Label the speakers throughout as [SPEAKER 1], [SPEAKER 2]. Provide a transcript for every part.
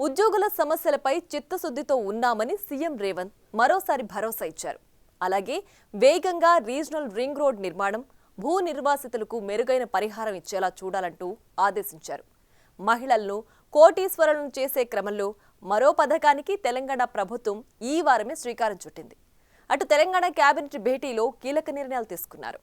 [SPEAKER 1] ఉద్యోగుల సమస్యలపై చిత్తశుద్ధితో ఉన్నామని సీఎం రేవంత్ మరోసారి భరోసా ఇచ్చారు. అలాగే వేగంగా రీజనల్ రింగ్ రోడ్ నిర్మాణం, భూ నిర్వాసితులకు మెరుగైన పరిహారం ఇచ్చేలా చూడాలంటూ ఆదేశించారు. మహిళలను కోటీశ్వరులను చేసే క్రమంలో మరో పథకానికి తెలంగాణ ప్రభుత్వం ఈ వారమే శ్రీకారం చుట్టింది. అటు తెలంగాణ కేబినెట్ భేటీలో కీలక నిర్ణయాలు తీసుకున్నారు.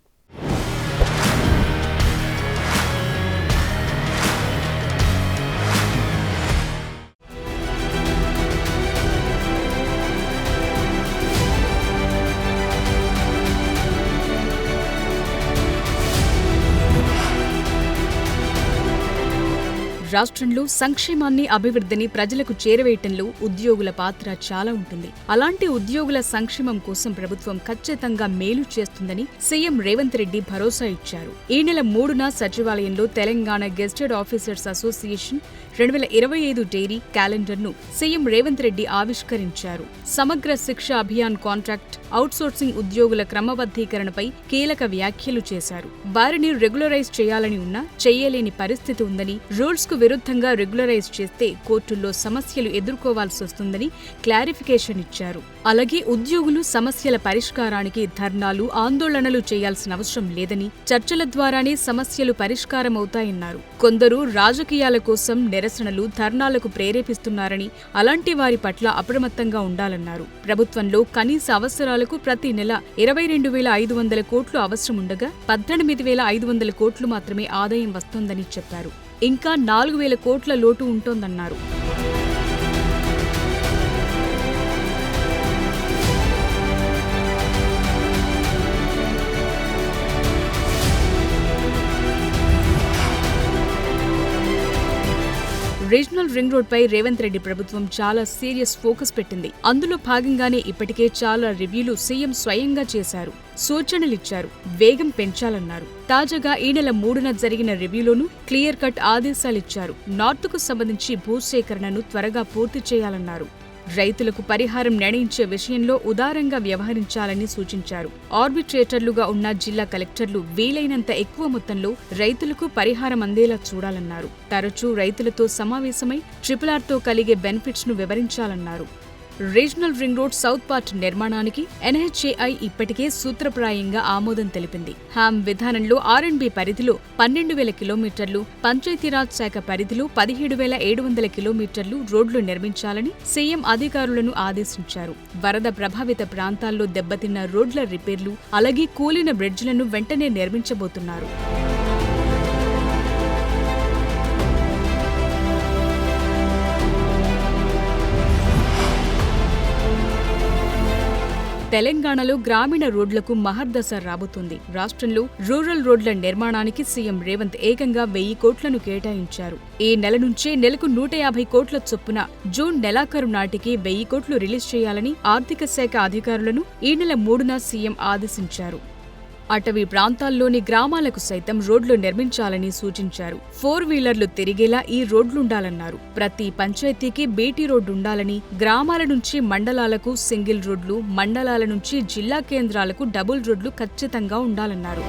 [SPEAKER 2] రాష్ట్రంలో సంక్షేమాన్ని, అభివృద్ధిని ప్రజలకు చేరవేయటంలో ఉద్యోగుల పాత్ర చాలా ఉంటుంది. అలాంటి ఉద్యోగుల సంక్షేమం కోసం ప్రభుత్వం ఖచ్చితంగా మేలు చేస్తుందని సీఎం రేవంత్ రెడ్డి భరోసా ఇచ్చారు. ఈ నెల 3న సచివాలయంలో Telangana gazetted officers association 2025 diary క్యాలెండర్ను సీఎం రేవంత్ రెడ్డి ఆవిష్కరించారు. సమగ్ర శిక్ష అభియాన్ కాంట్రాక్ట్ అవుట్సోర్సింగ్ ఉద్యోగుల క్రమబద్ధీకరణపై కీలక వ్యాఖ్యలు చేశారు. వారిని రెగ్యులరైజ్ చేయాలని ఉన్నా చేయలేని పరిస్థితి ఉందని, రూల్స్ కు విరుద్ధంగా రెగ్యులరైజ్ చేస్తే కోర్టుల్లో సమస్యలు ఎదుర్కోవాల్సి వస్తుందని క్లారిఫికేషన్ ఇచ్చారు. అలాగే ఉద్యోగులు సమస్యల పరిష్కారానికి ధర్నాలు, ఆందోళనలు చేయాల్సిన అవసరం లేదని, చర్చల ద్వారానే సమస్యలు పరిష్కారమవుతాయన్నారు. కొందరు రాజకీయాల కోసం నిరసనలు, ధర్నాలకు ప్రేరేపిస్తున్నారని, అలాంటి వారి పట్ల అప్రమత్తంగా ఉండాలన్నారు. ప్రభుత్వంలో కనీస అవసరాలకు ప్రతి నెల 22,500 కోట్లు అవసరం ఉండగా 18,500 కోట్లు మాత్రమే ఆదాయం వస్తోందని చెప్పారు. ఇంకా 4,000 కోట్ల లోటు ఉంటోందన్నారు. రీజనల్ రింగ్ రోడ్ పై రేవంత్ రెడ్డి ప్రభుత్వం చాలా సీరియస్ ఫోకస్ పెట్టింది. అందులో భాగంగానే ఇప్పటికే చాలా రివ్యూలు సీఎం స్వయంగా చేశారు, సూచనలిచ్చారు, వేగం పెంచాలన్నారు. తాజాగా ఈ నెల 3న జరిగిన రివ్యూలోనూ క్లియర్ కట్ ఆదేశాలిచ్చారు. నార్త్కు సంబంధించి భూసేకరణను త్వరగా పూర్తి చేయాలన్నారు. రైతులకు పరిహారం నిర్ణయించే విషయంలో ఉదారంగా వ్యవహరించాలని సూచించారు. ఆర్బిట్రేటర్లుగా ఉన్న జిల్లా కలెక్టర్లు వీలైనంత ఎక్కువ మొత్తంలో రైతులకు పరిహారం అందేలా చూడాలన్నారు. తరచూ రైతులతో సమావేశమై RRRతో కలిగే బెనిఫిట్స్ ను వివరించాలన్నారు. Regional ring road south part నిర్మాణానికి NHAI ఇప్పటికే సూత్రప్రాయంగా ఆమోదం తెలిపింది. హామ్ విధానంలో R&B పరిధిలో 12,000 కిలోమీటర్లు, పంచాయతీరాజ్ శాఖ పరిధిలో 17,700 కిలోమీటర్లు రోడ్లు నిర్మించాలని సీఎం అధికారులను ఆదేశించారు. వరద ప్రభావిత ప్రాంతాల్లో దెబ్బతిన్న రోడ్ల రిపేర్లు, అలాగే కూలిన బ్రిడ్జ్లను వెంటనే నిర్మించబోతున్నారు. తెలంగాణలో గ్రామీణ రోడ్లకు మహర్దశ రాబోతుంది. రాష్ట్రంలో రూరల్ రోడ్ల నిర్మాణానికి సీఎం రేవంత్ ఏకంగా 1000 కోట్లను కేటాయించారు. ఈ నెల నుంచే నెలకు 150 కోట్ల చొప్పున జూన్ నెలాఖరు నాటికి 1000 కోట్లు రిలీజ్ చేయాలని ఆర్థిక శాఖ అధికారులను ఈ నెల 3న సీఎం ఆదేశించారు. అటవీ ప్రాంతాల్లోని గ్రామాలకు సైతం రోడ్లు నిర్మించాలని సూచించారు. 4 వీలర్లు తిరిగేలా ఈ రోడ్లుండాలన్నారు. ప్రతి పంచాయతీకి బీటీ రోడ్డు ఉండాలని, గ్రామాల నుంచి మండలాలకు సింగిల్ రోడ్లు, మండలాల నుంచి జిల్లా కేంద్రాలకు డబుల్ రోడ్లు ఖచ్చితంగా ఉండాలన్నారు.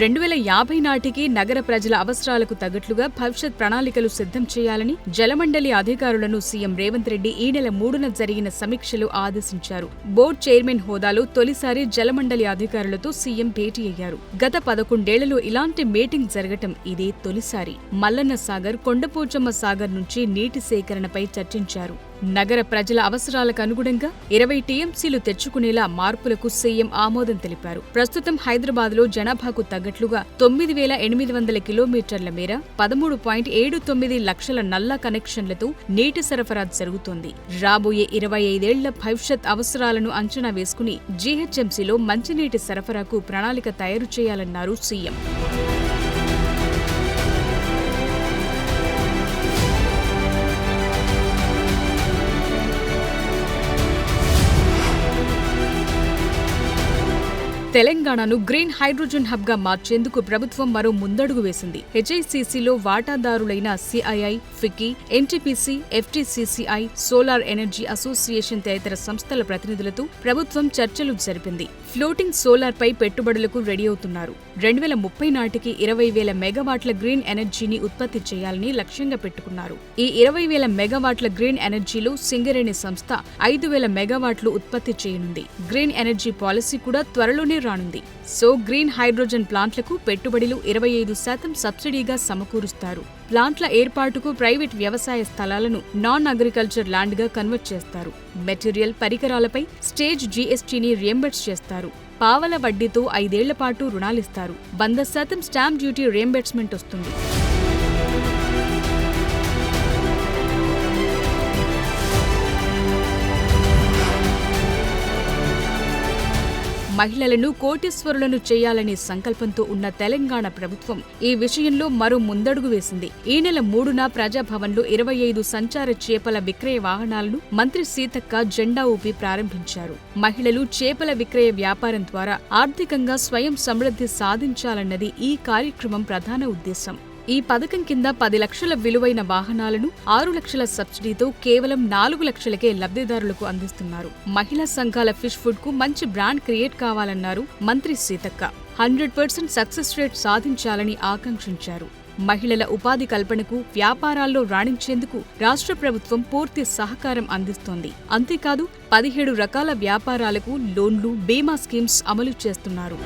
[SPEAKER 2] 2050 నాటికి నగర ప్రజల అవసరాలకు తగ్గట్లుగా భవిష్యత్ ప్రణాళికలు సిద్ధం చేయాలని జలమండలి అధికారులను సీఎం రేవంత్ రెడ్డి ఈ నెల 3న జరిగిన సమీక్షలో ఆదేశించారు. బోర్డు చైర్మన్ హోదాలో తొలిసారి జలమండలి అధికారులతో సీఎం భేటీ అయ్యారు. గత 11 ఏళ్లలో ఇలాంటి మీటింగ్ జరగటం ఇదే తొలిసారి. మల్లన్న సాగర్, కొండపోచమ్మ సాగర్ నుంచి నీటి సేకరణపై చర్చించారు. నగర ప్రజల అవసరాలకు అనుగుణంగా 20 టీఎంసీలు తెచ్చుకునేలా మార్పులకు సీఎం ఆమోదం తెలిపారు. ప్రస్తుతం హైదరాబాద్లో జనాభాకు తగ్గట్లుగా 9,800 కిలోమీటర్ల మేర 13.79 లక్షల నల్ల కనెక్షన్లతో నీటి సరఫరా జరుగుతోంది. రాబోయే 25 ఏళ్ల భవిష్యత్ అవసరాలను అంచనా వేసుకుని జీహెచ్ఎంసీలో మంచినీటి సరఫరాకు ప్రణాళిక తయారు చేయాలన్నారు సీఎం. తెలంగాణను గ్రీన్ హైడ్రోజన్ హబ్ గా మార్చేందుకు ప్రభుత్వం మరో ముందడుగు వేసింది. హెచ్ఐసిసిలో వాటాదారులైన CII, FICCI, NTPC, FTCCI, solar energy association తదితర సంస్థల ప్రతినిధులతో ప్రభుత్వం చర్చలు జరిపింది. ఫ్లోటింగ్ సోలార్ పై పెట్టుబడులకు రెడీ అవుతున్నారు. 2030 నాటికి 20,000 మెగావాట్ల గ్రీన్ ఎనర్జీని ఉత్పత్తి చేయాలని లక్ష్యంగా పెట్టుకున్నారు. ఈ 20,000 మెగావాట్ల గ్రీన్ ఎనర్జీలో సింగరేణి సంస్థ 5,000 మెగావాట్లు ఉత్పత్తి చేయనుంది. గ్రీన్ ఎనర్జీ పాలసీ కూడా త్వరలోనే రానుంది. సో గ్రీన్ హైడ్రోజన్ ప్లాంట్లకు పెట్టుబడులు 25% సబ్సిడీగా సమకూరుస్తారు. ప్లాంట్ల ఏర్పాటుకు ప్రైవేట్ వ్యవసాయ స్థలాలను నాన్ అగ్రికల్చర్ ల్యాండ్ గా కన్వర్ట్ చేస్తారు. మెటీరియల్, పరికరాలపై స్టేజ్ జీఎస్టీని రియంబర్స్ చేస్తారు. పావల వడ్డీతో 5 ఏళ్ల పాటు రుణాలిస్తారు. 100% స్టాంప్ డ్యూటీ రియంబర్స్మెంట్ వస్తుంది. మహిళలను కోటీశ్వరులను చేయాలనే సంకల్పంతో ఉన్న తెలంగాణ ప్రభుత్వం ఈ విషయంలో మరో ముందడుగు వేసింది. ఈ నెల 3న ప్రజాభవన్లో 25 సంచార చేపల విక్రయ వాహనాలను మంత్రి సీతక్క జెండా ఊపి ప్రారంభించారు. మహిళలు చేపల విక్రయ వ్యాపారం ద్వారా ఆర్థికంగా స్వయం సమృద్ధి సాధించాలన్నది ఈ కార్యక్రమం ప్రధాన ఉద్దేశం. ఈ పథకం కింద 10 లక్షల విలువైన వాహనాలను 6 లక్షల సబ్సిడీతో కేవలం 4 లక్షలకే లబ్ధిదారులకు అందిస్తున్నారు. మహిళా సంఘాల ఫిష్ ఫుడ్ కు మంచి బ్రాండ్ క్రియేట్ కావాలన్నారు మంత్రి సీతక్క. 100% సక్సెస్ రేట్ సాధించాలని ఆకాంక్షించారు. మహిళల ఉపాధి కల్పనకు, వ్యాపారాల్లో రాణించేందుకు రాష్ట్ర ప్రభుత్వం పూర్తి సహకారం అందిస్తోంది. అంతేకాదు 17 రకాల వ్యాపారాలకు లోన్లు, బీమా స్కీమ్స్ అమలు చేస్తున్నారు.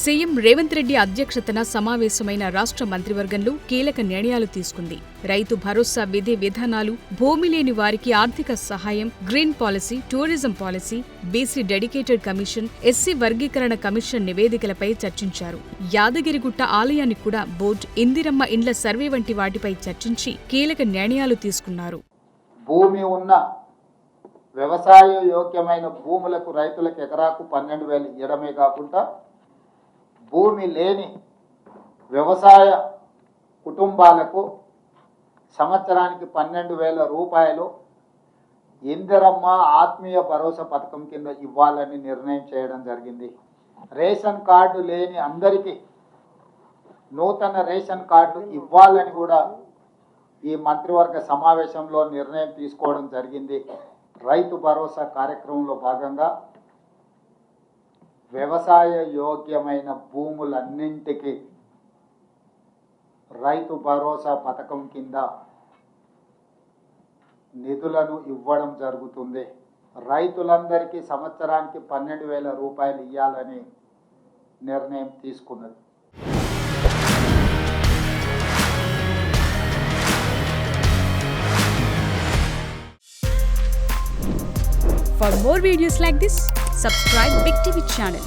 [SPEAKER 2] సీఎం రేవంత్ రెడ్డి అధ్యక్షతన సమావేశమైన రాష్ట్ర మంత్రివర్గంలో కీలక నిర్ణయాలు తీసుకుంది. రైతు భరోసా విధి విధానాలు, భూమి లేని వారికి ఆర్థిక సహాయం, green policy, tourism policy, BC dedicated commission, SC వర్గీకరణ కమిషన్ నివేదికలపై చర్చించారు. యాదగిరిగుట్ట ఆలయానికి కూడా బోర్డు, ఇందిరమ్మ ఇండ్ల సర్వే వంటి వాటిపై చర్చించి కీలక నిర్ణయాలు తీసుకున్నారు.
[SPEAKER 3] భూమి ఉన్న వ్యవసాయ యోగ్యమైన భూములకు రైతులకు ఎకరాకు 12,000 ఇవ్వడమే కాకుండా భూమి లేని వ్యవసాయ కుటుంబాలకు సంవత్సరానికి 12,000 రూపాయలు ఇందిరమ్మ ఆత్మీయ భరోసా పథకం కింద ఇవ్వాలని నిర్ణయం చేయడం జరిగింది. రేషన్ కార్డు లేని అందరికీ నూతన రేషన్ కార్డు ఇవ్వాలని కూడా ఈ మంత్రివర్గ సమావేశంలో నిర్ణయం తీసుకోవడం జరిగింది. రైతు భరోసా కార్యక్రమంలో భాగంగా వ్యవసాయ యోగ్యమైన భూములన్నింటికి రైతు భరోసా పథకం కింద నిధులను ఇవ్వడం జరుగుతుంది. రైతులందరికీ సంవత్సరానికి 12,000 రూపాయలు ఇవ్వాలని నిర్ణయం తీసుకున్నది.
[SPEAKER 2] For more videos like this, subscribe Big TV channel.